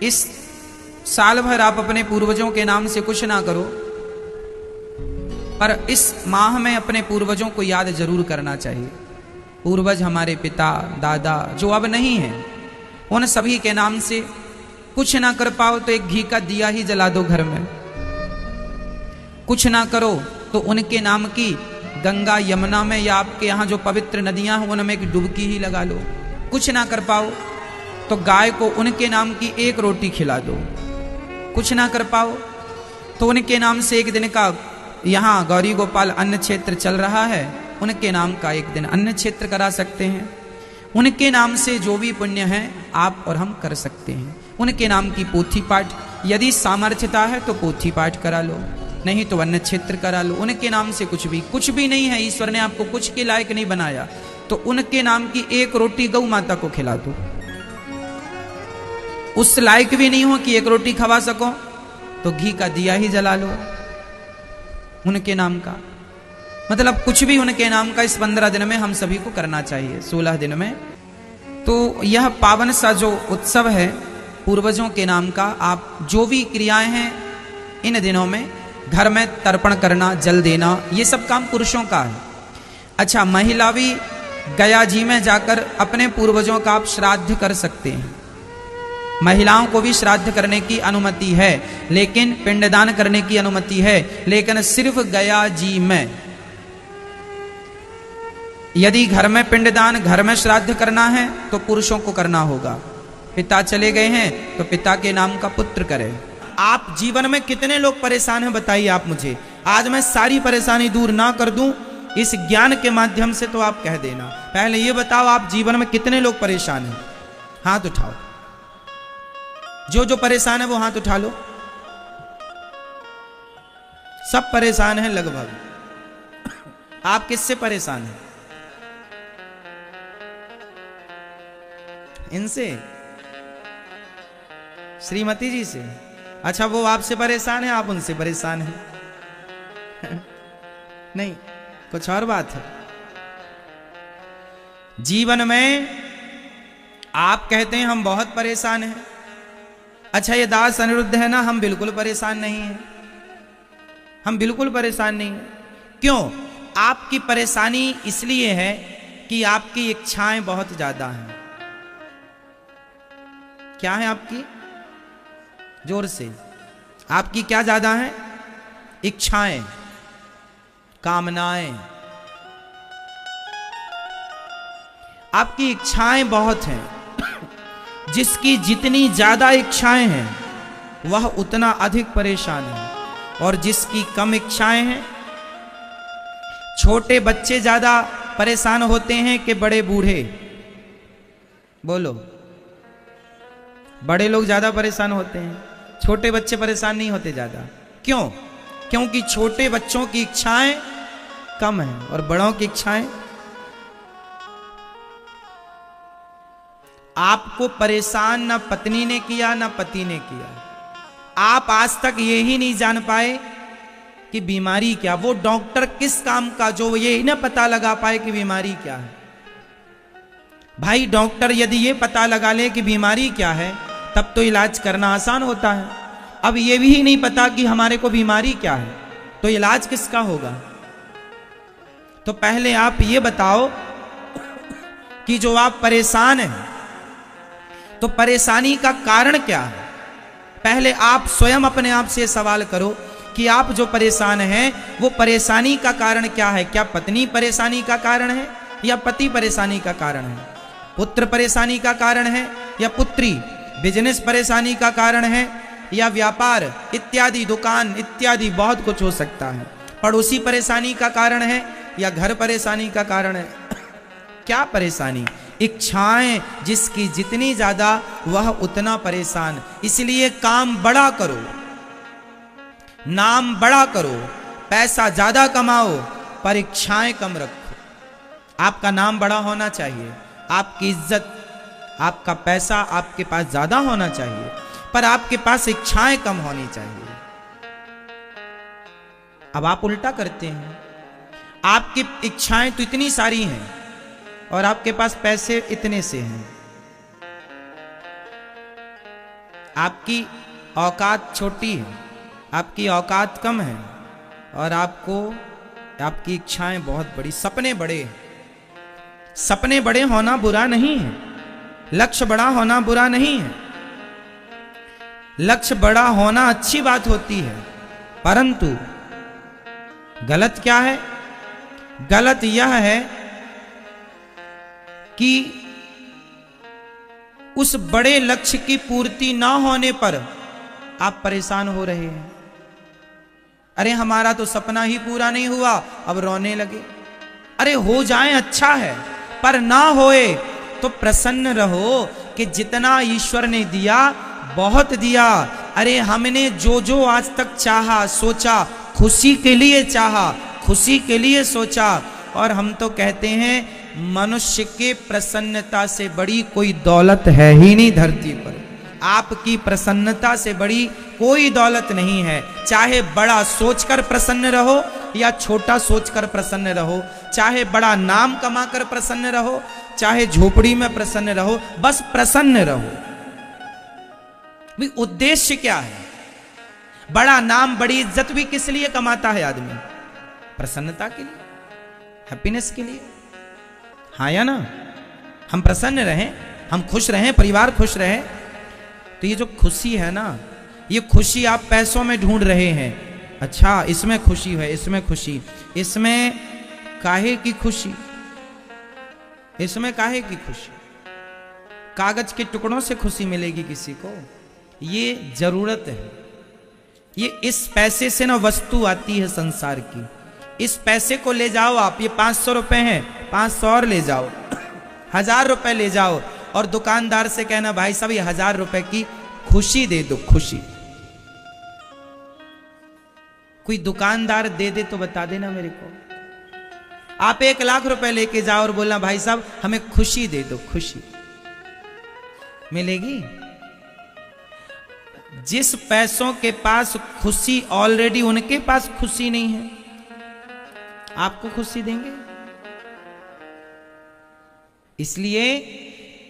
इस साल भर आप अपने पूर्वजों के नाम से कुछ ना करो, पर इस माह में अपने पूर्वजों को याद जरूर करना चाहिए। पूर्वज हमारे पिता दादा जो अब नहीं हैं, उन सभी के नाम से कुछ ना कर पाओ तो एक घी का दिया ही जला दो घर में। कुछ ना करो तो उनके नाम की गंगा यमुना में या आपके यहाँ जो पवित्र नदियां हैं उनमें एक डुबकी ही लगा लो। कुछ ना कर पाओ तो गाय को उनके नाम की एक रोटी खिला दो। कुछ ना कर पाओ तो उनके नाम से एक दिन का, यहाँ गौरी गोपाल अन्न क्षेत्र चल रहा है, उनके नाम का एक दिन अन्न क्षेत्र करा सकते हैं। उनके नाम से जो भी पुण्य है आप और हम कर सकते हैं। उनके नाम की पोथी पाठ, यदि सामर्थ्यता है तो पोथी पाठ करा लो, नहीं तो अन्न क्षेत्र करा लो। उनके नाम से कुछ भी नहीं है, ईश्वर ने आपको कुछ के लायक नहीं बनाया, तो उनके नाम की एक रोटी गौ माता को खिला दो। उस लायक भी नहीं हो कि एक रोटी खवा सको तो घी का दिया ही जला लो उनके नाम का। मतलब कुछ भी उनके नाम का इस 15 दिन में हम सभी को करना चाहिए, 16 दिन में। तो यह पावन सा जो उत्सव है पूर्वजों के नाम का, आप जो भी क्रियाएं हैं इन दिनों में, घर में तर्पण करना, जल देना, ये सब काम पुरुषों का है। अच्छा, महिला भी गया जी में जाकर अपने पूर्वजों का आप श्राद्ध कर सकते हैं। महिलाओं को भी श्राद्ध करने की अनुमति है, लेकिन पिंडदान करने की अनुमति है, लेकिन सिर्फ गया जी में। यदि घर में पिंडदान, घर में श्राद्ध करना है तो पुरुषों को करना होगा। पिता चले गए हैं तो पिता के नाम का पुत्र करे। आप जीवन में कितने लोग परेशान हैं बताइए आप मुझे। आज मैं सारी परेशानी दूर ना कर दूं इस ज्ञान के माध्यम से तो आप कह देना। पहले ये बताओ आप जीवन में कितने लोग परेशान हैं? हाथ उठाओ, जो परेशान है वो हाथ उठा लो। सब परेशान हैं लगभग। आप किससे परेशान हैं? इनसे, श्रीमती जी से। अच्छा, वो आपसे परेशान है, आप उनसे परेशान हैं? नहीं, कुछ और बात है। जीवन में आप कहते हैं हम बहुत परेशान हैं। अच्छा, ये दास अनिरुद्ध है ना, हम बिल्कुल परेशान नहीं हैं। हम बिल्कुल परेशान नहीं हैं। क्यों? आपकी परेशानी इसलिए है कि आपकी इच्छाएं बहुत ज्यादा हैं। क्या है आपकी? जोर से, आपकी क्या ज्यादा है? इच्छाएं, कामनाएं। आपकी इच्छाएं बहुत हैं। जिसकी जितनी ज्यादा इच्छाएं हैं वह उतना अधिक परेशान है, और जिसकी कम इच्छाएं हैं, छोटे बच्चे ज्यादा परेशान होते हैं कि बड़े बूढ़े? बोलो, बड़े लोग ज्यादा परेशान होते हैं, छोटे बच्चे परेशान नहीं होते ज्यादा। क्यों? क्योंकि छोटे बच्चों की इच्छाएं कम हैं और बड़ों की इच्छाएं। आपको परेशान ना पत्नी ने किया ना पति ने किया। आप आज तक ये ही नहीं जान पाए कि बीमारी क्या। वो डॉक्टर किस काम का जो ये ही ना पता लगा पाए कि बीमारी क्या है। भाई, डॉक्टर यदि ये पता लगा ले कि बीमारी क्या है तब तो इलाज करना आसान होता है। अब ये भी नहीं पता कि हमारे को बीमारी क्या है, तो इलाज किसका होगा? तो पहले आप ये बताओ कि जो आप परेशान हैं तो परेशानी का कारण क्या है। पहले आप स्वयं अपने आप से सवाल करो कि आप जो परेशान हैं वो परेशानी का कारण क्या है। क्या पत्नी परेशानी का कारण है या पति परेशानी का कारण है? पुत्र परेशानी का कारण है या पुत्री? बिजनेस परेशानी का कारण है या व्यापार इत्यादि, दुकान इत्यादि, बहुत कुछ हो सकता है। पड़ोसी परेशानी का कारण है या घर परेशानी का कारण है? क्या परेशानी? इच्छाएं जिसकी जितनी ज्यादा वह उतना परेशान। इसलिए काम बड़ा करो, नाम बड़ा करो, पैसा ज्यादा कमाओ, पर इच्छाएं कम रखो। आपका नाम बड़ा होना चाहिए, आपकी इज्जत, आपका पैसा आपके पास ज्यादा होना चाहिए, पर आपके पास इच्छाएं कम होनी चाहिए। अब आप उल्टा करते हैं। आपकी इच्छाएं तो इतनी सारी हैं और आपके पास पैसे इतने से हैं। आपकी औकात छोटी है, आपकी औकात कम है, और आपकी इच्छाएं बहुत बड़ी, सपने बड़े हैं। सपने बड़े होना बुरा नहीं है, लक्ष्य बड़ा होना बुरा नहीं है, लक्ष्य बड़ा होना अच्छी बात होती है। परंतु गलत क्या है? गलत यह है कि उस बड़े लक्ष्य की पूर्ति ना होने पर आप परेशान हो रहे हैं। अरे हमारा तो सपना ही पूरा नहीं हुआ, अब रोने लगे। अरे हो जाए अच्छा है, पर ना होए तो प्रसन्न रहो कि जितना ईश्वर ने दिया बहुत दिया। अरे हमने जो जो आज तक चाहा, सोचा, खुशी के लिए चाहा, खुशी के लिए सोचा, और हम तो कहते हैं मनुष्य के प्रसन्नता से बड़ी कोई दौलत है ही नहीं धरती पर। आपकी प्रसन्नता से बड़ी कोई दौलत नहीं है। चाहे बड़ा सोचकर प्रसन्न रहो या छोटा सोचकर प्रसन्न रहो, चाहे बड़ा नाम कमाकर प्रसन्न रहो, चाहे झोपड़ी में प्रसन्न रहो, बस प्रसन्न रहो। भी उद्देश्य क्या है? बड़ा नाम, बड़ी इज्जत भी किस लिए कमाता है आदमी? प्रसन्नता के लिए, हैप्पीनेस के लिए। हाँ या ना? हम प्रसन्न रहें, हम खुश रहें, परिवार खुश रहे। तो ये जो खुशी है ना, ये खुशी आप पैसों में ढूंढ रहे हैं। अच्छा इसमें खुशी है, इसमें खुशी, इसमें काहे की खुशी? इसमें काहे की खुशी? कागज के टुकड़ों से खुशी मिलेगी किसी को? ये जरूरत है। ये इस पैसे से ना वस्तु आती है संसार की। इस पैसे को ले जाओ आप, ये 500 रुपए हैं, 500 और ले जाओ, 1000 रुपए ले जाओ, और दुकानदार से कहना भाई साहब ये 1000 रुपए की खुशी दे दो। खुशी कोई दुकानदार दे दे तो बता देना मेरे को। आप 1 लाख रुपए लेके जाओ और बोलना भाई साहब हमें खुशी दे दो। खुशी मिलेगी? जिस पैसों के पास खुशी ऑलरेडी, उनके पास खुशी नहीं है, आपको खुशी देंगे? इसलिए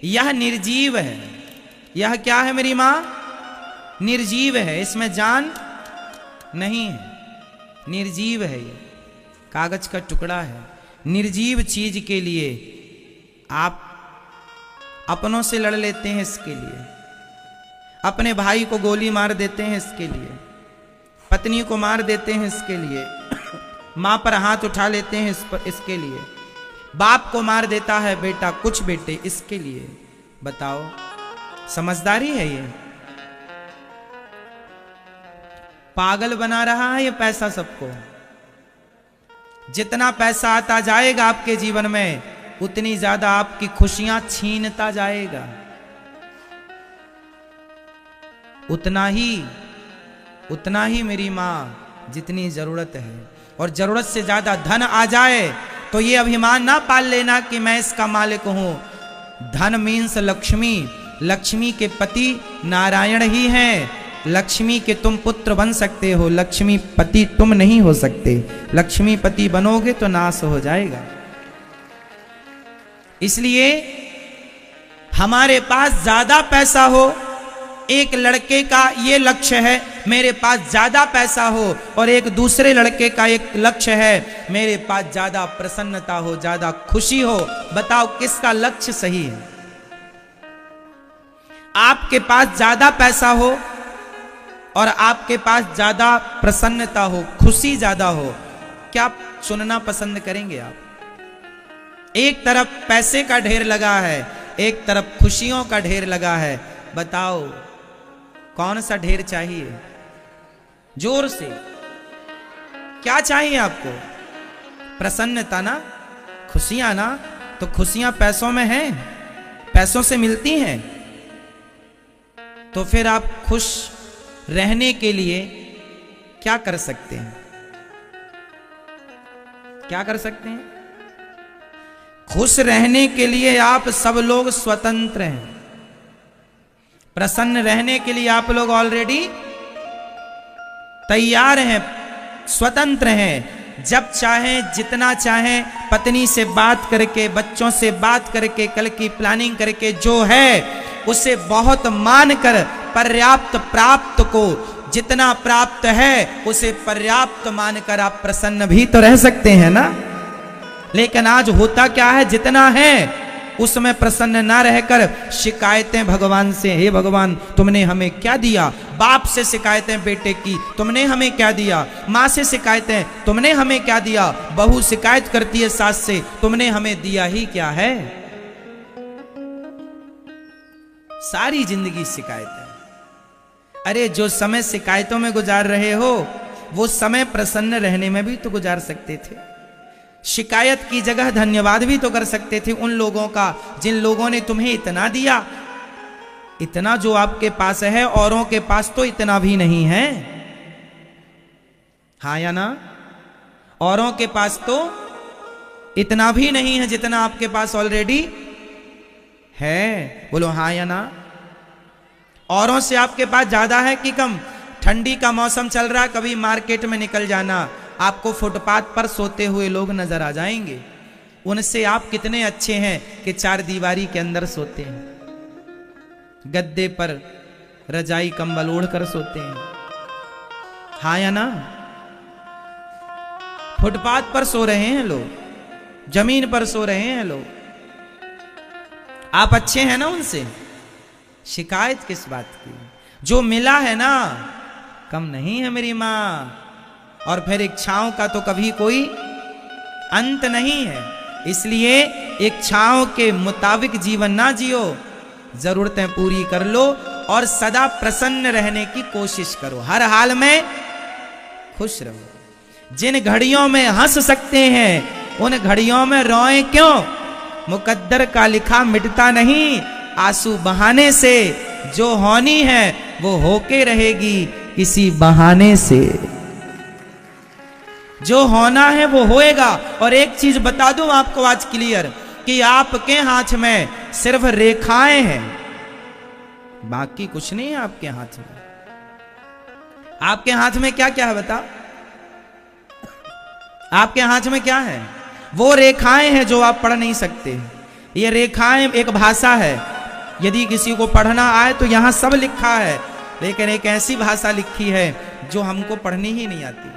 यह निर्जीव है। यह क्या है मेरी मां? निर्जीव है, इसमें जान नहीं है, निर्जीव है। ये कागज का टुकड़ा है। निर्जीव चीज के लिए आप अपनों से लड़ लेते हैं, इसके लिए अपने भाई को गोली मार देते हैं, इसके लिए पत्नी को मार देते हैं, इसके लिए मां पर हाथ उठा लेते हैं, इसके लिए बाप को मार देता है बेटा, कुछ बेटे, इसके लिए। बताओ समझदारी है ये? पागल बना रहा है ये पैसा सबको। जितना पैसा आता जाएगा आपके जीवन में, उतनी ज्यादा आपकी खुशियां छीनता जाएगा। उतना ही मेरी मां जितनी जरूरत है। और जरूरत से ज्यादा धन आ जाए तो ये अभिमान ना पाल लेना कि मैं इसका मालिक हूं। धन मीन्स लक्ष्मी। लक्ष्मी के पति नारायण ही हैं। लक्ष्मी के तुम पुत्र बन सकते हो, लक्ष्मी पति तुम नहीं हो सकते। लक्ष्मी पति बनोगे तो नाश हो जाएगा। इसलिए हमारे पास ज्यादा पैसा हो, एक लड़के का ये लक्ष्य है मेरे पास ज्यादा पैसा हो, और एक दूसरे लड़के का एक लक्ष्य है मेरे पास ज्यादा प्रसन्नता हो, ज्यादा खुशी हो। बताओ किसका लक्ष्य सही है? आपके पास ज्यादा पैसा हो और आपके पास ज्यादा प्रसन्नता हो, खुशी ज्यादा हो, क्या चुनना पसंद करेंगे आप? एक तरफ पैसे का ढेर लगा है, एक तरफ खुशियों का ढेर लगा है। बताओ कौन सा ढेर चाहिए? जोर से क्या चाहिए आपको? प्रसन्नता ना, खुशियां ना? तो खुशियां पैसों में हैं, पैसों से मिलती हैं। तो फिर आप खुश रहने के लिए क्या कर सकते हैं? क्या कर सकते हैं? खुश रहने के लिए आप सब लोग स्वतंत्र हैं। प्रसन्न रहने के लिए आप लोग ऑलरेडी तैयार हैं, स्वतंत्र हैं। जब चाहें, जितना चाहें, पत्नी से बात करके, बच्चों से बात करके, कल की प्लानिंग करके, जो है उसे बहुत मानकर पर्याप्त प्राप्त को, जितना प्राप्त है उसे पर्याप्त मानकर आप प्रसन्न भी तो रह सकते हैं ना। लेकिन आज होता क्या है, जितना है उसमें प्रसन्न ना रहकर शिकायतें भगवान से, हे भगवान तुमने हमें क्या दिया। बाप से शिकायतें बेटे की, तुमने हमें क्या दिया। माँ से शिकायतें, तुमने हमें क्या दिया। बहू शिकायत करती है सास से, तुमने हमें दिया ही क्या है। सारी जिंदगी शिकायत है। अरे जो समय शिकायतों में गुजार रहे हो वो समय प्रसन्न रहने में भी तो गुजार सकते थे। शिकायत की जगह धन्यवाद भी तो कर सकते थे उन लोगों का जिन लोगों ने तुम्हें इतना दिया। इतना जो आपके पास है औरों के पास तो इतना भी नहीं है, हाँ या ना। औरों के पास तो इतना भी नहीं है जितना आपके पास ऑलरेडी है। बोलो हाँ या ना। औरों से आपके पास ज्यादा है कि कम। ठंडी का मौसम चल रहा है, कभी मार्केट में निकल जाना, आपको फुटपाथ पर सोते हुए लोग नजर आ जाएंगे। उनसे आप कितने अच्छे हैं कि चार दीवारी के अंदर सोते हैं, गद्दे पर रजाई कंबल ओढ़कर सोते हैं, हाँ या ना। फुटपाथ पर सो रहे हैं लोग, जमीन पर सो रहे हैं लोग। आप अच्छे हैं ना उनसे, शिकायत किस बात की। जो मिला है ना कम नहीं है मेरी मां। और फिर इच्छाओं का तो कभी कोई अंत नहीं है, इसलिए इच्छाओं के मुताबिक जीवन ना जियो, जरूरतें पूरी कर लो और सदा प्रसन्न रहने की कोशिश करो। हर हाल में खुश रहो। जिन घड़ियों में हंस सकते हैं उन घड़ियों में रोएं क्यों। मुकद्दर का लिखा मिटता नहीं आंसू बहाने से, जो होनी है वो होके रहेगी किसी बहाने से। जो होना है वो होएगा। और एक चीज बता दूं आपको आज क्लियर, कि आपके हाथ में सिर्फ रेखाएं हैं, बाकी कुछ नहीं है आपके हाथ में। आपके हाथ में क्या क्या है बताओ। आपके हाथ में क्या है, वो रेखाएं हैं जो आप पढ़ नहीं सकते। ये रेखाएं एक भाषा है, यदि किसी को पढ़ना आए तो यहां सब लिखा है, लेकिन एक ऐसी भाषा लिखी है जो हमको पढ़नी ही नहीं आती।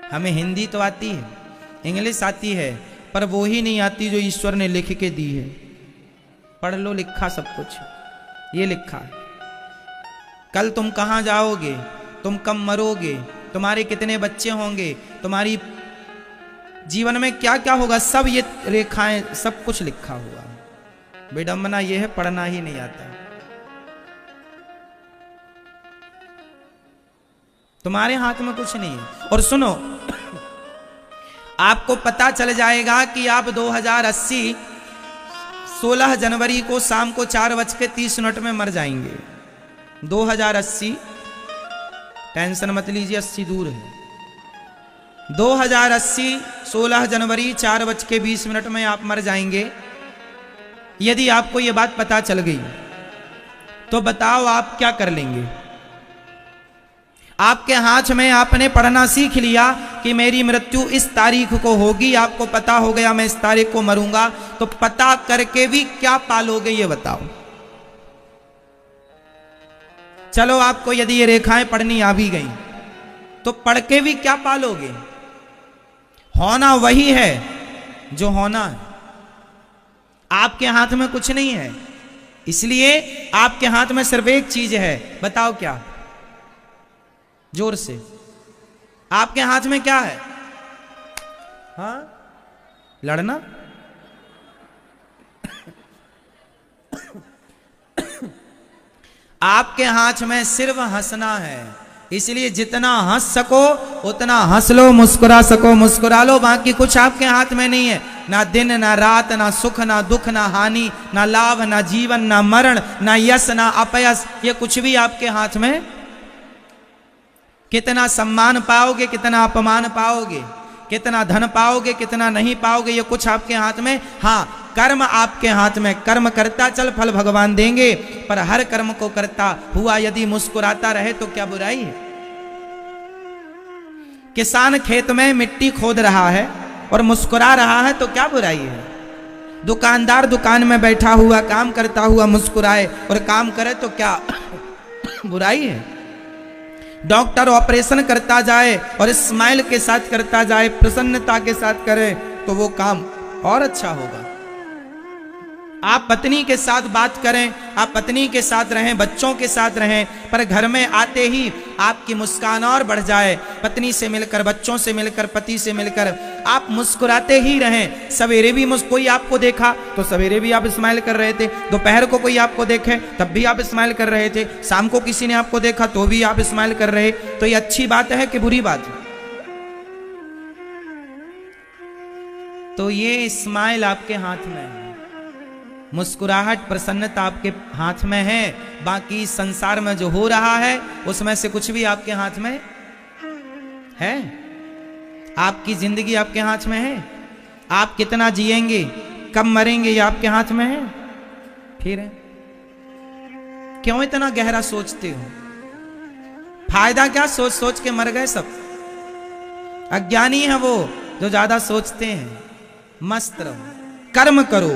हमें हिंदी तो आती है, इंग्लिश आती है, पर वो ही नहीं आती जो ईश्वर ने लिख के दी है। पढ़ लो, लिखा सब कुछ, ये लिखा है। कल तुम कहां जाओगे, तुम कब मरोगे, तुम्हारे कितने बच्चे होंगे, तुम्हारी जीवन में क्या क्या होगा, सब ये रेखाएं, सब कुछ लिखा हुआ है। विडंबना ये है पढ़ना ही नहीं आता। तुम्हारे हाथ में कुछ नहीं है। और सुनो, आपको पता चल जाएगा कि आप 2080 16 जनवरी को शाम को 4:30 में मर जाएंगे। 2080, टेंशन मत लीजिए, 80 दूर है। 2080 16 जनवरी 4:20 में आप मर जाएंगे। यदि आपको यह बात पता चल गई तो बताओ आप क्या कर लेंगे। आपके हाथ में आपने पढ़ना सीख लिया कि मेरी मृत्यु इस तारीख को होगी, आपको पता हो गया मैं इस तारीख को मरूंगा, तो पता करके भी क्या पालोगे ये बताओ। चलो आपको यदि ये रेखाएं पढ़नी आ भी गई तो पढ़ के भी क्या पालोगे। होना वही है जो होना है, आपके हाथ में कुछ नहीं है। इसलिए आपके हाथ में सिर्फ एक चीज है, बताओ क्या, जोर से। आपके हाथ में क्या है, हाँ, लड़ना। आपके हाथ में सिर्फ हंसना है, इसलिए जितना हंस सको उतना हंस लो, मुस्कुरा सको मुस्कुरा लो, बाकी कुछ आपके हाथ में नहीं है। ना दिन ना रात, ना सुख ना दुख, ना हानि ना लाभ, ना जीवन ना मरण, ना यश ना अपयश, ये कुछ भी आपके हाथ में। कितना सम्मान पाओगे, कितना अपमान पाओगे, कितना धन पाओगे, कितना नहीं पाओगे, ये कुछ आपके हाथ में। हाँ, कर्म आपके हाथ में, कर्म करता चल फल भगवान देंगे, पर हर कर्म को करता हुआ यदि मुस्कुराता रहे तो क्या बुराई है। किसान खेत में मिट्टी खोद रहा है और मुस्कुरा रहा है तो क्या बुराई है। दुकानदार दुकान में बैठा हुआ काम करता हुआ मुस्कुराए और काम करे तो क्या बुराई है? डॉक्टर ऑपरेशन करता जाए और स्माइल के साथ करता जाए, प्रसन्नता के साथ करे तो वो काम और अच्छा होगा। आप पत्नी के साथ बात करें, आप पत्नी के साथ रहें, बच्चों के साथ रहें, पर घर में आते ही आपकी मुस्कान और बढ़ जाए। पत्नी से मिलकर, बच्चों से मिलकर, पति से मिलकर आप मुस्कुराते ही रहें। सवेरे भी कोई आपको देखा तो सवेरे भी आप स्माइल कर रहे थे, दोपहर को कोई आपको देखे तब भी आप स्माइल कर रहे थे, शाम को किसी ने आपको देखा तो भी आप स्माइल कर रहे। तो ये अच्छी बात है कि बुरी बात है? तो ये स्माइल आपके हाथ में है, मुस्कुराहट, प्रसन्नता आपके हाथ में है। बाकी संसार में जो हो रहा है उसमें से कुछ भी आपके हाथ में है? आपकी जिंदगी आपके हाथ में है। आप कितना जिएंगे, कब मरेंगे, ये आपके हाथ में है। फिर क्यों इतना गहरा सोचते हो? फायदा क्या सोच सोच के मर गए सब। अज्ञानी है वो जो ज्यादा सोचते हैं। मस्त रहो, कर्म करो,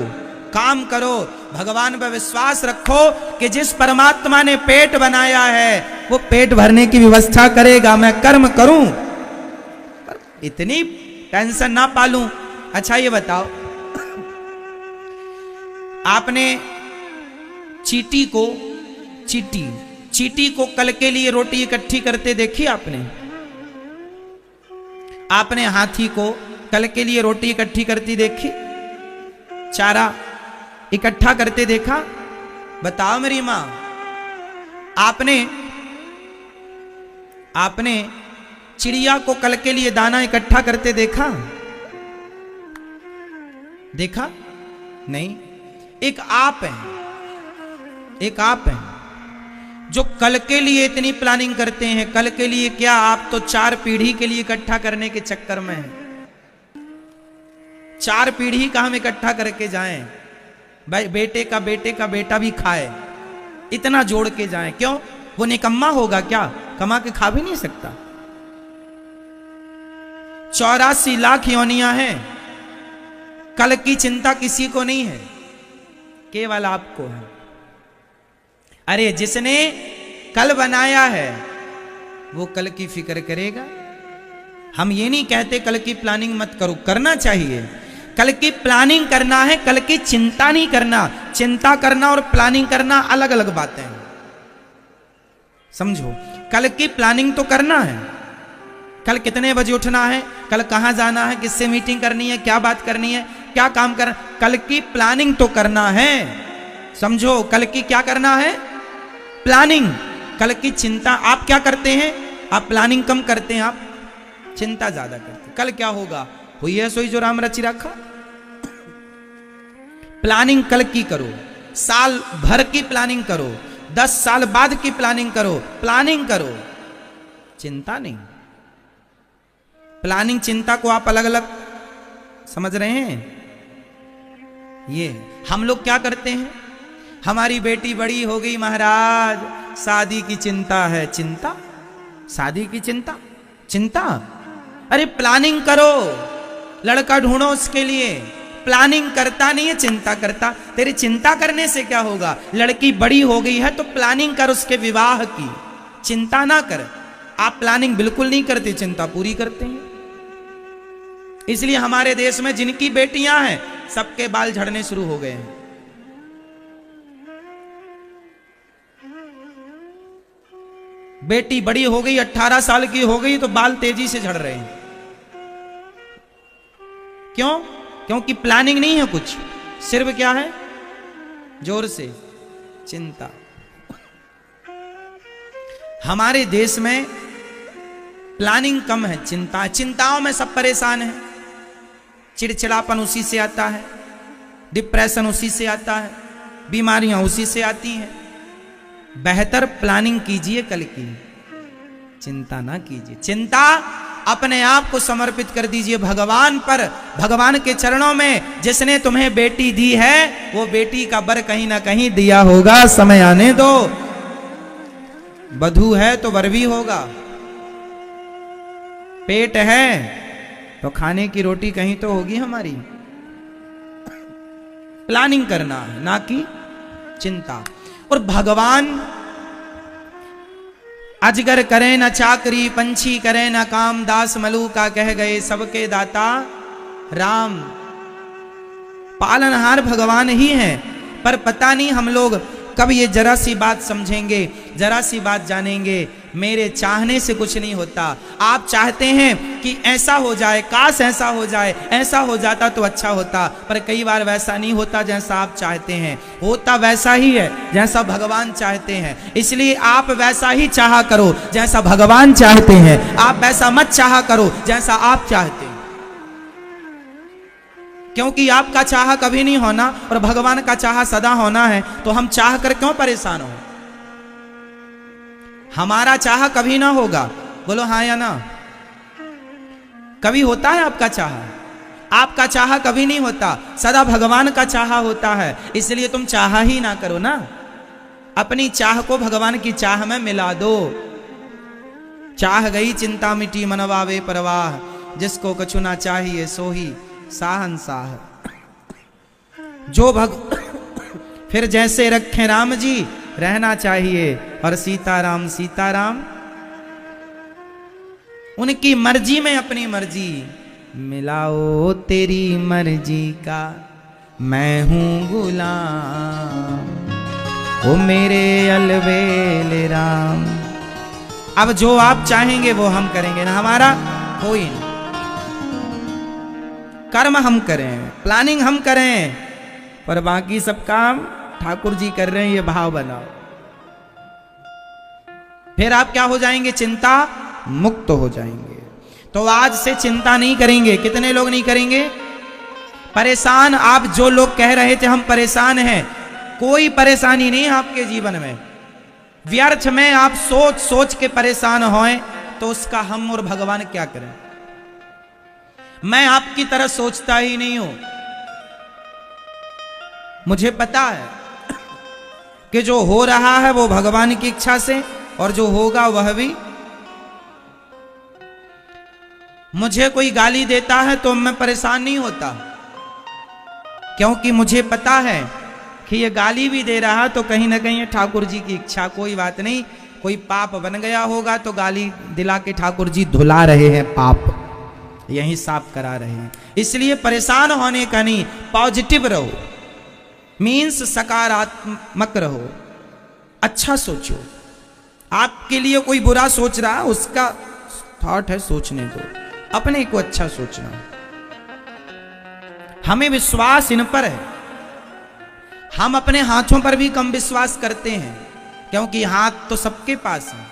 काम करो, भगवान पर विश्वास रखो कि जिस परमात्मा ने पेट बनाया है वो पेट भरने की व्यवस्था करेगा। मैं कर्म करूं, इतनी टेंशन ना पालूं। अच्छा ये बताओ, आपने चींटी को कल के लिए रोटी इकट्ठी करते देखी? आपने हाथी को कल के लिए रोटी इकट्ठी करती देखी? चारा इकट्ठा करते देखा? बताओ मेरी मां, आपने चिड़िया को कल के लिए दाना इकट्ठा करते देखा? नहीं। एक आप है जो कल के लिए इतनी प्लानिंग करते हैं। कल के लिए क्या, आप तो 4 पीढ़ी के लिए इकट्ठा करने के चक्कर में हैं। 4 पीढ़ी का हम इकट्ठा करके जाएं, भाई बेटे का बेटा भी खाए, इतना जोड़ के जाएं। क्यों? वो निकम्मा होगा क्या? कमा के खा भी नहीं सकता। 84 लाख योनियां हैं। कल की चिंता किसी को नहीं है, केवल आपको है। अरे जिसने कल बनाया है वो कल की फिक्र करेगा। हम ये नहीं कहते कल की प्लानिंग मत करो, करना चाहिए। कल की प्लानिंग करना है, कल की चिंता नहीं करना। चिंता करना और प्लानिंग करना अलग अलग बातें हैं, समझो। कल की प्लानिंग तो करना है, कल कितने बजे उठना है, कल कहां जाना है, किससे मीटिंग करनी है, क्या बात करनी है, क्या काम करना, कल की प्लानिंग तो करना है, समझो। कल की क्या करना है? प्लानिंग। कल की चिंता आप क्या करते हैं? आप प्लानिंग कम करते हैं, आप चिंता ज्यादा करते हैं। कल क्या होगा, हुई है सोई जो राम रचि रखा। प्लानिंग कल की करो, साल भर की प्लानिंग करो, 10 साल बाद की प्लानिंग करो। प्लानिंग करो, चिंता नहीं। प्लानिंग चिंता को आप अलग अलग समझ रहे हैं। ये हम लोग क्या करते हैं, हमारी बेटी बड़ी हो गई महाराज, शादी की चिंता है। चिंता? शादी की चिंता? अरे प्लानिंग करो, लड़का ढूंढो उसके लिए। प्लानिंग करता नहीं है, चिंता करता। तेरी चिंता करने से क्या होगा? लड़की बड़ी हो गई है तो प्लानिंग कर उसके विवाह की, चिंता ना कर। आप प्लानिंग बिल्कुल नहीं करते, चिंता पूरी करते हैं। इसलिए हमारे देश में जिनकी बेटियां हैं सबके बाल झड़ने शुरू हो गए हैं। बेटी बड़ी हो गई, 18 साल की हो गई तो बाल तेजी से झड़ रहे हैं। क्यों? क्योंकि प्लानिंग नहीं है कुछ, सिर्फ क्या है, जोर से चिंता। हमारे देश में प्लानिंग कम है, चिंताओं में सब परेशान है। चिड़चिड़ापन उसी से आता है, डिप्रेशन उसी से आता है, बीमारियां उसी से आती हैं। बेहतर प्लानिंग कीजिए कल की, चिंता ना कीजिए। चिंता अपने आप को समर्पित कर दीजिए भगवान पर, भगवान के चरणों में। जिसने तुम्हें बेटी दी है वो बेटी का वर कहीं ना कहीं दिया होगा, समय आने दो। बधू है तो वर भी होगा, पेट है तो खाने की रोटी कहीं तो होगी हमारी। प्लानिंग करना है, ना कि चिंता। और भगवान अजगर करे न चाकरी, पंछी करे न काम, दास मलूका कह गए सबके दाता राम। पालनहार भगवान ही हैं, पर पता नहीं हम लोग कब ये जरा सी बात समझेंगे, जरा सी बात जानेंगे। मेरे चाहने से कुछ नहीं होता। आप चाहते हैं कि ऐसा हो जाए, काश ऐसा हो जाए, ऐसा हो जाता तो अच्छा होता, पर कई बार वैसा नहीं होता जैसा आप चाहते हैं। होता वैसा ही है जैसा भगवान चाहते हैं। इसलिए आप वैसा ही चाहा करो जैसा भगवान चाहते हैं। आप वैसा मत चाहा करो जैसा आप चाहते हैं, क्योंकि आपका चाह कभी नहीं होना और भगवान का चाह सदा होना है। तो हम चाह कर क्यों परेशान हो? हमारा चाह कभी ना होगा, बोलो हाँ या ना। कभी होता है आपका चाह? आपका चाह कभी नहीं होता, सदा भगवान का चाह होता है। इसलिए तुम चाह ही ना करो ना, अपनी चाह को भगवान की चाह में मिला दो। चाह गई चिंता मिटी मनवावे परवाह, जिसको कछु ना चाहिए सो ही साहंसाह। जो फिर जैसे रखे राम जी रहना चाहिए, और सीताराम सीताराम। उनकी मर्जी में अपनी मर्जी मिलाओ, तेरी मर्जी का मैं हूं गुलाम, ओ मेरे अलबेल राम। अब जो आप चाहेंगे वो हम करेंगे ना, हमारा कोई नहीं। कर्म हम करें, प्लानिंग हम करें, पर बाकी सब काम ठाकुर जी कर रहे हैं, ये भाव बनाओ। फिर आप क्या हो जाएंगे? चिंता मुक्त हो जाएंगे। तो आज से चिंता नहीं करेंगे। कितने लोग नहीं करेंगे? परेशान आप जो लोग कह रहे थे हम परेशान हैं, कोई परेशानी नहीं है आपके जीवन में। व्यर्थ में आप सोच सोच के परेशान होएं तो उसका हम और भगवान क्या करें? मैं आपकी तरह सोचता ही नहीं हूं। मुझे पता है कि जो हो रहा है वो भगवान की इच्छा से, और जो होगा वह भी। मुझे कोई गाली देता है तो मैं परेशान नहीं होता, क्योंकि मुझे पता है कि ये गाली भी दे रहा तो कहीं ना कहीं ठाकुर जी की इच्छा। कोई बात नहीं, कोई पाप बन गया होगा तो गाली दिला के ठाकुर जी धुला रहे हैं, पाप यही साफ करा रहे हैं। इसलिए परेशान होने का नहीं, पॉजिटिव रहो, मीन्स सकारात्मक रहो, अच्छा सोचो। आपके लिए कोई बुरा सोच रहा है, उसका थॉट है, सोचने दो, अपने को अच्छा सोचना। हमें विश्वास इन पर है। हम अपने हाथों पर भी कम विश्वास करते हैं, क्योंकि हाथ तो सबके पास है,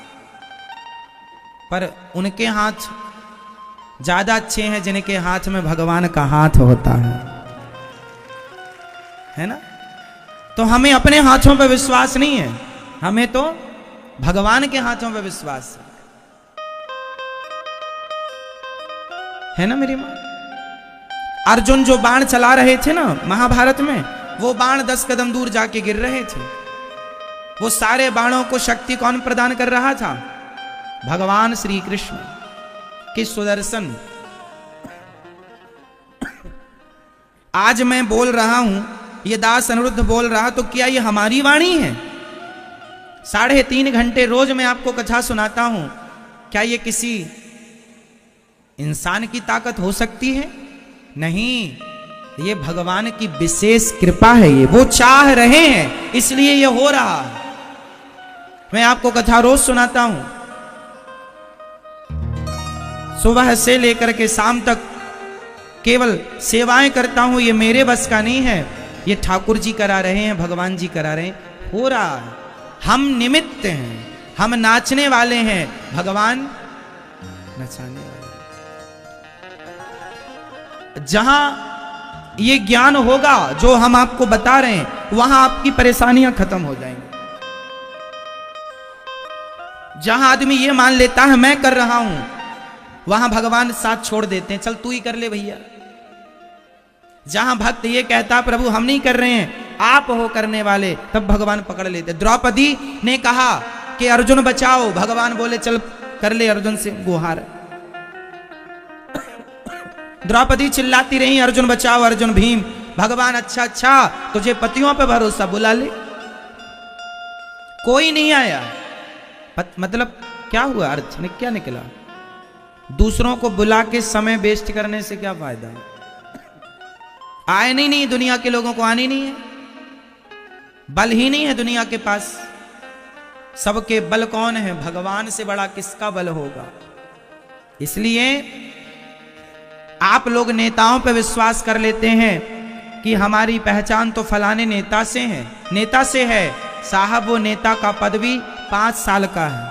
पर उनके हाथ ज्यादा अच्छे हैं जिनके हाथ में भगवान का हाथ होता है ना। तो हमें अपने हाथों पर विश्वास नहीं है, हमें तो भगवान के हाथों पर विश्वास है ना मेरी मां। अर्जुन जो बाण चला रहे थे ना महाभारत में, वो बाण 10 कदम दूर जाके गिर रहे थे। वो सारे बाणों को शक्ति कौन प्रदान कर रहा था? भगवान श्री कृष्ण कि सुदर्शन। आज मैं बोल रहा हूं, ये दास अनिरुद्ध बोल रहा, तो क्या ये हमारी वाणी है? 3.5 घंटे रोज मैं आपको कथा सुनाता हूं, क्या ये किसी इंसान की ताकत हो सकती है? नहीं, ये भगवान की विशेष कृपा है। ये वो चाह रहे हैं इसलिए ये हो रहा है। मैं आपको कथा रोज सुनाता हूं, सुबह से लेकर के शाम तक केवल सेवाएं करता हूं। ये मेरे बस का नहीं है, ये ठाकुर जी करा रहे हैं, भगवान जी करा रहे हैं, हो रहा है। हम निमित्त हैं, हम नाचने वाले हैं, भगवान नचाने वाले। जहां ये ज्ञान होगा जो हम आपको बता रहे हैं, वहां आपकी परेशानियां खत्म हो जाएंगी। जहां आदमी ये मान लेता है मैं कर रहा हूं, वहां भगवान साथ छोड़ देते हैं, चल तू ही कर ले भैया। जहां भक्त ये कहता प्रभु हम नहीं कर रहे हैं, आप हो करने वाले, तब भगवान पकड़ लेते। द्रौपदी ने कहा कि अर्जुन बचाओ, भगवान बोले चल कर ले अर्जुन से गुहार। द्रौपदी चिल्लाती रही अर्जुन बचाओ अर्जुन भीम, भगवान अच्छा अच्छा तुझे पतियों पे भरोसा, बुला ले। कोई नहीं आया। मतलब क्या हुआ, अर्थ में क्या निकला? दूसरों को बुला के समय वेस्ट करने से क्या फायदा? आए नहीं, दुनिया के लोगों को आनी नहीं है, बल ही नहीं है दुनिया के पास। सबके बल कौन है? भगवान से बड़ा किसका बल होगा? इसलिए आप लोग नेताओं पर विश्वास कर लेते हैं कि हमारी पहचान तो फलाने नेता से है, नेता से है। साहब वो नेता का पद भी 5 साल का है।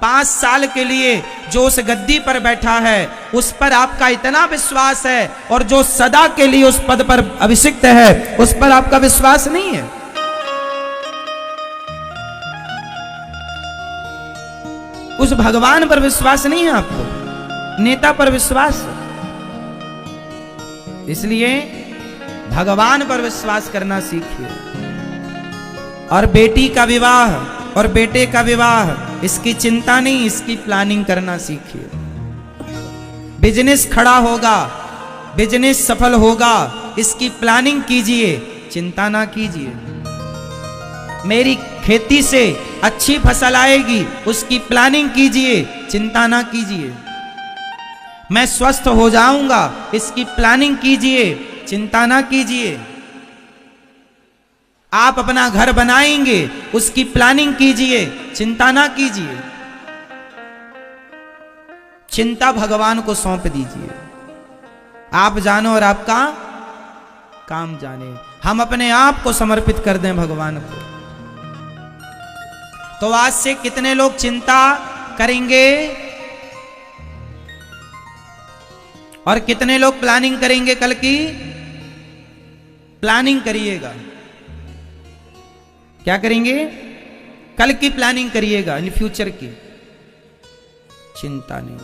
5 साल के लिए जो उस गद्दी पर बैठा है उस पर आपका इतना विश्वास है, और जो सदा के लिए उस पद पर अभिषिक्त है उस पर आपका विश्वास नहीं है। उस भगवान पर विश्वास नहीं है आपको, नेता पर विश्वास है। इसलिए भगवान पर विश्वास करना सीखिए। और बेटी का विवाह और बेटे का विवाह, इसकी चिंता नहीं, इसकी प्लानिंग करना सीखिए। बिजनेस खड़ा होगा, बिजनेस सफल होगा, इसकी प्लानिंग कीजिए, चिंता ना कीजिए। मेरी खेती से अच्छी फसल आएगी, उसकी प्लानिंग कीजिए, चिंता ना कीजिए। मैं स्वस्थ हो जाऊंगा, इसकी प्लानिंग कीजिए, चिंता ना कीजिए। आप अपना घर बनाएंगे, उसकी प्लानिंग कीजिए, चिंता ना कीजिए। चिंता भगवान को सौंप दीजिए। आप जानो और आपका काम जाने। हम अपने आप को समर्पित कर दें भगवान को, तो आज से कितने लोग चिंता करेंगे और कितने लोग प्लानिंग करेंगे? कल की प्लानिंग करिएगा। क्या करेंगे? कल की प्लानिंग करिएगा, इन फ्यूचर की चिंता नहीं।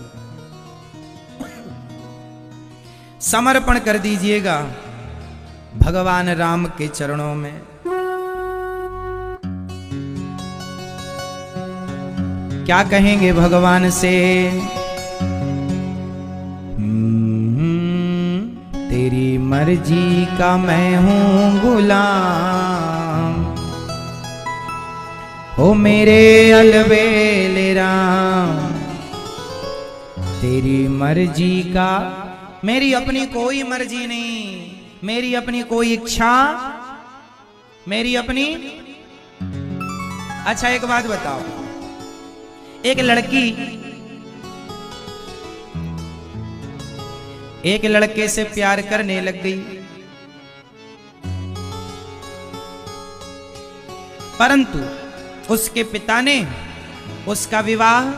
समर्पण कर दीजिएगा भगवान राम के चरणों में। क्या कहेंगे भगवान से? तेरी मर्जी का मैं हूं गुलाम, हो मेरे अलबेले राम। तेरी मर्जी का, मेरी अपनी कोई मर्जी नहीं, मेरी अपनी कोई इच्छा, मेरी अपनी। अच्छा एक बात बताओ, एक लड़की एक लड़के से प्यार करने लग गई, परंतु उसके पिता ने उसका विवाह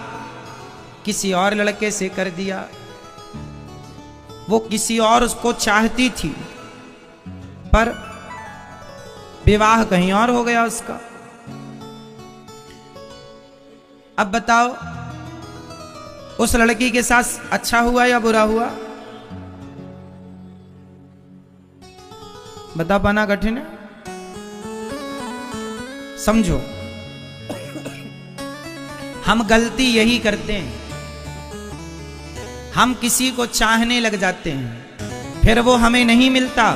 किसी और लड़के से कर दिया। वो किसी और उसको चाहती थी, पर विवाह कहीं और हो गया उसका। अब बताओ उस लड़की के साथ अच्छा हुआ या बुरा हुआ? बता पाना कठिन है। समझो, हम गलती यही करते हैं, हम किसी को चाहने लग जाते हैं, फिर वो हमें नहीं मिलता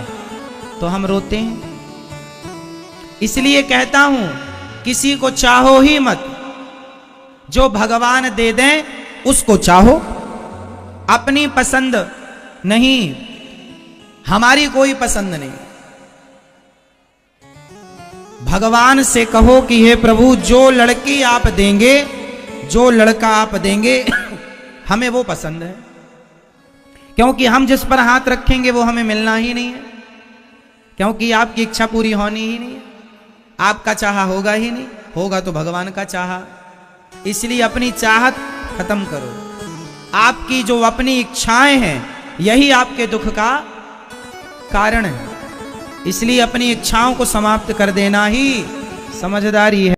तो हम रोते हैं। इसलिए कहता हूं किसी को चाहो ही मत, जो भगवान दे दें उसको चाहो। अपनी पसंद नहीं, हमारी कोई पसंद नहीं। भगवान से कहो कि हे प्रभु, जो लड़की आप देंगे, जो लड़का आप देंगे हमें वो पसंद है, क्योंकि हम जिस पर हाथ रखेंगे वो हमें मिलना ही नहीं है, क्योंकि आपकी इच्छा पूरी होनी ही नहीं है, आपका चाहा होगा ही नहीं, होगा तो भगवान का चाहा। इसलिए अपनी चाहत खत्म करो। आपकी जो अपनी इच्छाएं हैं यही आपके दुख का कारण है। इसलिए अपनी इच्छाओं को समाप्त कर देना ही समझदारी है।